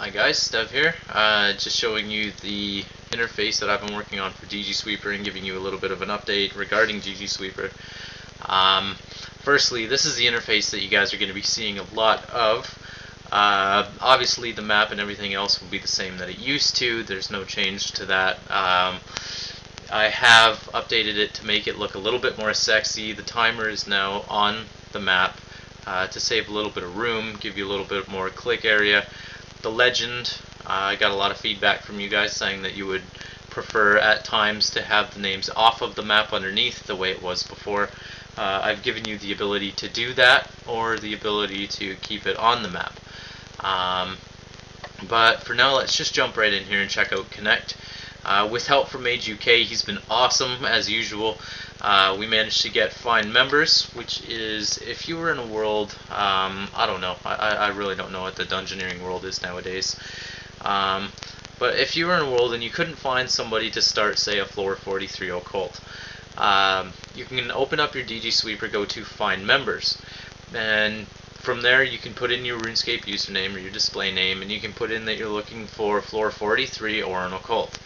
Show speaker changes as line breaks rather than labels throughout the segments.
Hi guys, Stev here, just showing you the interface that I've been working on for DGSweeper and giving you a little bit of an update regarding DGSweeper. Firstly, this is the interface that you guys are going to be seeing a lot of. Obviously the map and everything else will be the same that it used to, there's no change to that. I have updated it to make it look a little bit more sexy. The timer is now on the map to save a little bit of room, give you a little bit more click area. The legend, I got a lot of feedback from you guys saying that you would prefer at times to have the names off of the map underneath the way it was before. I've given you the ability to do that or the ability to keep it on the map. But for now, let's just jump right in here and check out Connect. With help from Mage UK, he's been awesome as usual. We managed to get find members, which is if you were in a world, I don't know, I really don't know what the dungeoneering world is nowadays. But if you were in a world and you couldn't find somebody to start, say, a floor 43 occult, you can open up your DGSweeper, go to find members, and from there you can put in your RuneScape username or your display name, and you can put in that you're looking for floor 43 or an occult.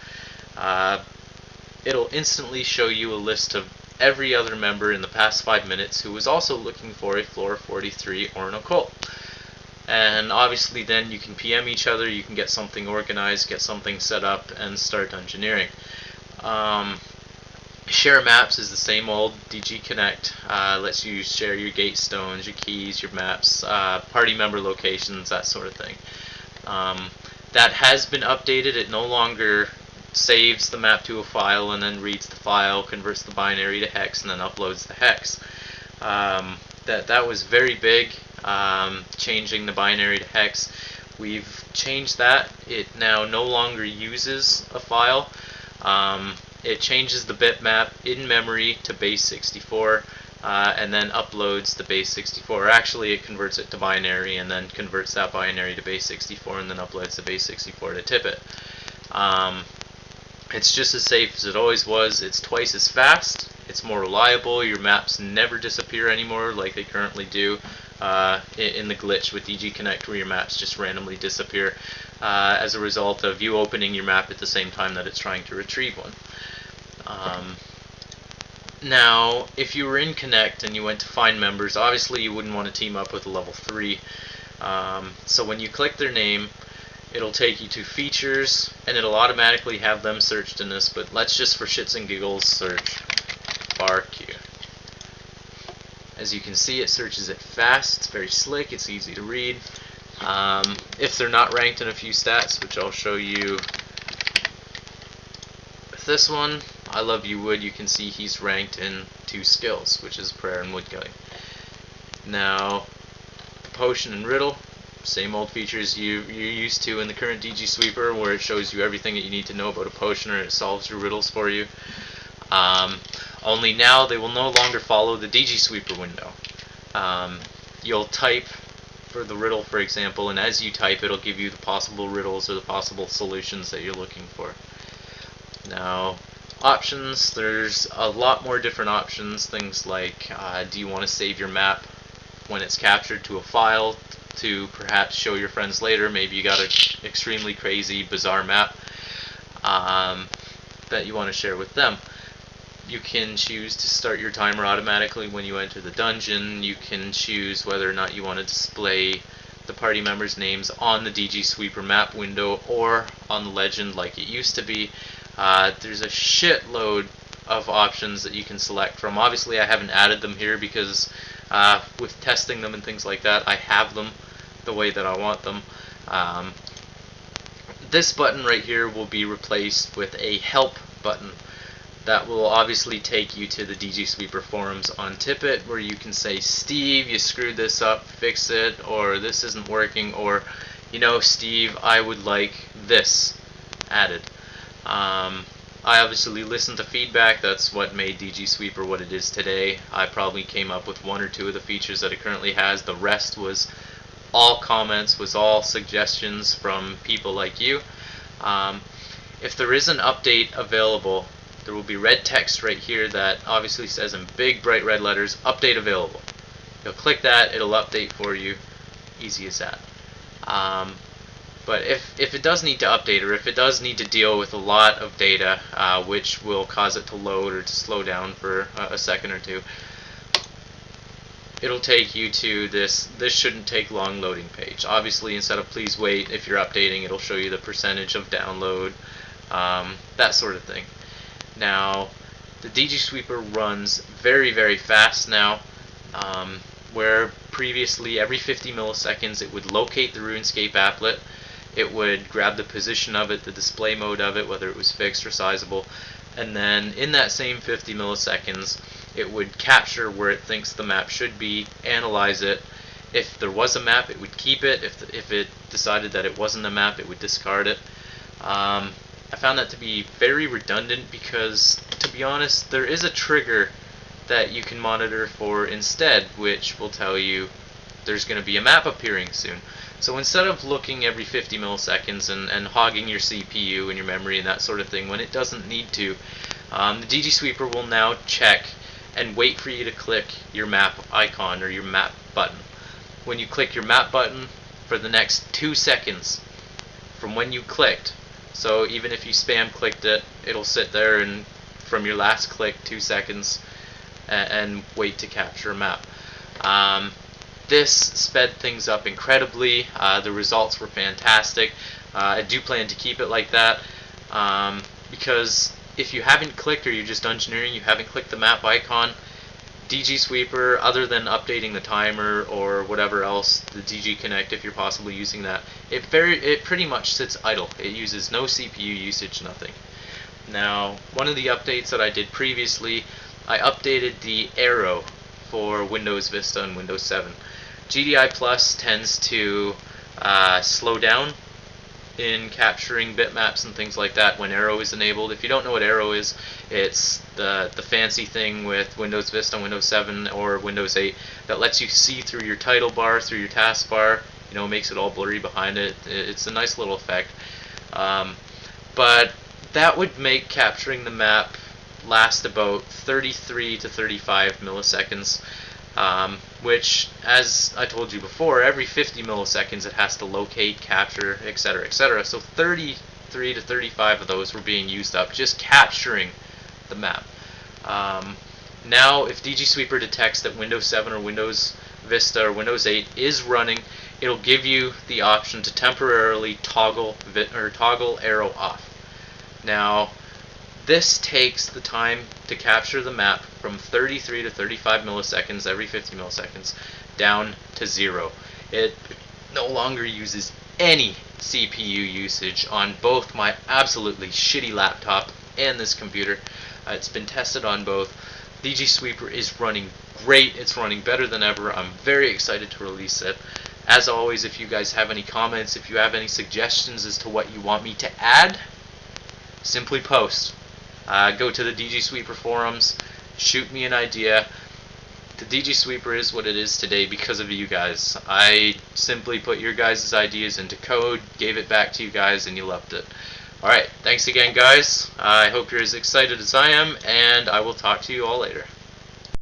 It'll instantly show you a list of every other member in the past 5 minutes who was also looking for a floor 43 or an occult. And obviously then you can PM each other, you can get something organized, get something set up, and start dungeoneering. Share maps is the same old. DG Connect lets you share your gate stones, your keys, your maps, party member locations, that sort of thing. That has been updated. It no longer saves the map to a file and then reads the file, converts the binary to hex, and then uploads the hex. That was very big, changing the binary to hex. We've changed that. It now no longer uses a file. It changes the bitmap in memory to base 64 and then uploads the base 64. Actually, it converts it to binary and then converts that binary to base 64 and then uploads the base 64 to Tippet. It's just as safe as it always was. It's twice as fast. It's more reliable. Your maps never disappear anymore like they currently do in the glitch with DG Connect, where your maps just randomly disappear as a result of you opening your map at the same time that it's trying to retrieve one. Now, if you were in Connect and you went to find members, obviously you wouldn't want to team up with a level 3. So when you click their name, it'll take you to features, and it'll automatically have them searched in this, but let's just for shits and giggles search barbecue. As you can see, it searches it fast, it's very slick, it's easy to read. If they're not ranked in a few stats, which I'll show you with this one, I Love You Wood, you can see he's ranked in 2 skills, which is prayer and wood cutting. Now, the potion and riddle, same old features you're used to in the current DGSweeper, where it shows you everything that you need to know about a potion, or it solves your riddles for you. Only now they will no longer follow the DGSweeper window. You'll type for the riddle, for example, and as you type, it'll give you the possible riddles or the possible solutions that you're looking for. Now, options, there's a lot more different options. Things like, do you want to save your map when it's captured to a file to perhaps show your friends later? Maybe you got an extremely crazy, bizarre map that you want to share with them. You can choose to start your timer automatically when you enter the dungeon. You can choose whether or not you want to display the party members' names on the DGSweeper map window or on the legend like it used to be. There's a shitload of options that you can select from. Obviously, I haven't added them here because with testing them and things like that, I have them the way that I want them. This button right here will be replaced with a help button. That will obviously take you to the DGSweeper forums on Tippet, where you can say, Steve, you screwed this up, fix it, or this isn't working, or, you know, Steve, I would like this added. I obviously listened to feedback. That's what made DGSweeper what it is today. I probably came up with 1 or 2 of the features that it currently has. The rest was all comments, was all suggestions from people like you. If there is an update available, there will be red text right here that obviously says in big bright red letters, update available. You'll click that, it'll update for you. Easy as that. But if it does need to update, or if it does need to deal with a lot of data, which will cause it to load or to slow down for a second or two, it'll take you to this shouldn't take long loading page. Obviously, instead of please wait, if you're updating, it'll show you the percentage of download, that sort of thing. Now, the DGSweeper runs very, very fast now, where previously every 50 milliseconds it would locate the RuneScape applet, it would grab the position of it, the display mode of it, whether it was fixed or sizable, and then in that same 50 milliseconds it would capture where it thinks the map should be, analyze it. If there was a map, it would keep it. If it decided that it wasn't a map, it would discard it. I found that to be very redundant because, to be honest, there is a trigger that you can monitor for instead, which will tell you there's going to be a map appearing soon. So instead of looking every 50 milliseconds and hogging your CPU and your memory and that sort of thing when it doesn't need to, the DGSweeper will now check and wait for you to click your map icon or your map button. When you click your map button, for the next 2 seconds from when you clicked, so even if you spam clicked it, it'll sit there and from your last click 2 seconds and wait to capture a map. This sped things up incredibly. The results were fantastic. I do plan to keep it like that, because if you haven't clicked, or you're just engineering, you haven't clicked the map icon, DGSweeper, other than updating the timer or whatever else, the DG Connect if you're possibly using that, it pretty much sits idle. It uses no CPU usage, nothing. Now, one of the updates that I did previously, I updated the arrow for Windows Vista and Windows 7. GDI Plus tends to slow down in capturing bitmaps and things like that when arrow is enabled. If you don't know what arrow is, it's the fancy thing with Windows Vista, Windows 7, or Windows 8 that lets you see through your title bar, through your taskbar. You know, makes it all blurry behind it. It's a nice little effect. But that would make capturing the map last about 33 to 35 milliseconds. Which, as I told you before, every 50 milliseconds it has to locate, capture, etc., etc. So 33 to 35 of those were being used up just capturing the map. Now, if DGSweeper detects that Windows 7 or Windows Vista or Windows 8 is running, it'll give you the option to temporarily toggle arrow off. Now, this takes the time to capture the map from 33 to 35 milliseconds every 50 milliseconds down to 0. It no longer uses any CPU usage on both my absolutely shitty laptop and this computer. It's been tested on both. DGSweeper is running great. It's running better than ever. I'm very excited to release it. As always, if you guys have any comments, if you have any suggestions as to what you want me to add, simply post. Go to the DGSweeper forums, shoot me an idea. The DGSweeper is what it is today because of you guys. I simply put your guys' ideas into code, gave it back to you guys, and you loved it. Alright, thanks again guys. I hope you're as excited as I am, and I will talk to you all later.